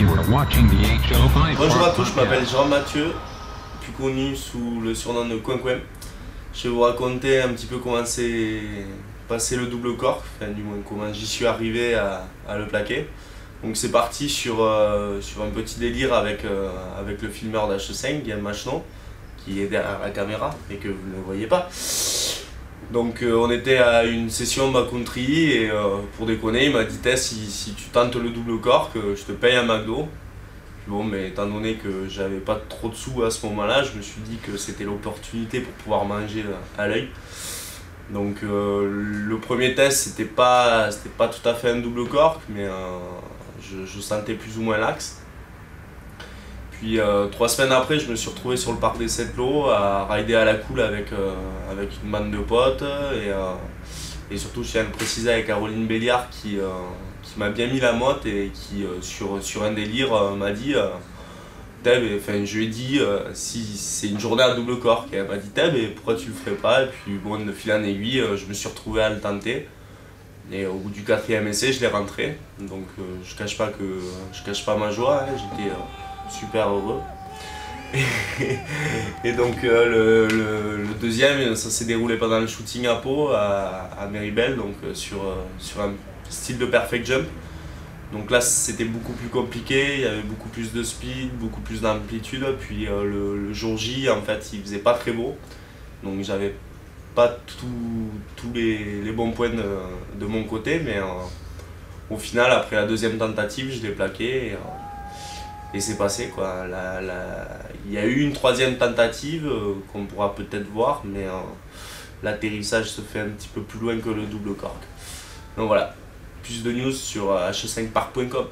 Bonjour à tous, je m'appelle Jean-Mathieu, plus connu sous le surnom de Coin Coin. Je vais vous raconter un petit peu comment s'est passé le double cork, enfin du moins comment j'y suis arrivé à le plaquer. Donc c'est parti sur un petit délire avec le filmeur d'H5, Guillaume Machenon, qui est derrière la caméra et que vous ne voyez pas. Donc on était à une session backcountry et pour déconner il m'a dit Tess, si tu tentes le double cork, je te paye un McDo. Bon, mais étant donné que j'avais pas trop de sous à ce moment-là, je me suis dit que c'était l'opportunité pour pouvoir manger à l'œil. Donc le premier test c'était pas tout à fait un double cork, mais je sentais plus ou moins l'axe. Puis 3 semaines après, je me suis retrouvé sur le parc des Sept-Lots à rider à la cool avec une bande de potes et surtout je tiens à le préciser avec Caroline Béliard qui m'a bien mis la motte et qui sur un délire m'a dit je lui ai dit si c'est une journée à double cork, et elle m'a dit et pourquoi tu le ferais pas, et puis bon, de fil en aiguille je me suis retrouvé à le tenter. Et au bout du 4e essai, je l'ai rentré, donc je cache pas ma joie, hein, j'étais super heureux. Et donc le deuxième, ça s'est déroulé pendant le shooting à Pau, à Méribel, donc sur un style de perfect jump. Donc là c'était beaucoup plus compliqué, il y avait beaucoup plus de speed, beaucoup plus d'amplitude, puis le jour J en fait il faisait pas très beau, donc j'avais pas tous les bons points de mon côté, mais au final après la deuxième tentative je l'ai plaqué et c'est passé quoi. Il y a eu une 3e tentative qu'on pourra peut-être voir, mais l'atterrissage se fait un petit peu plus loin que le double cork. Donc voilà, plus de news sur h5park.com.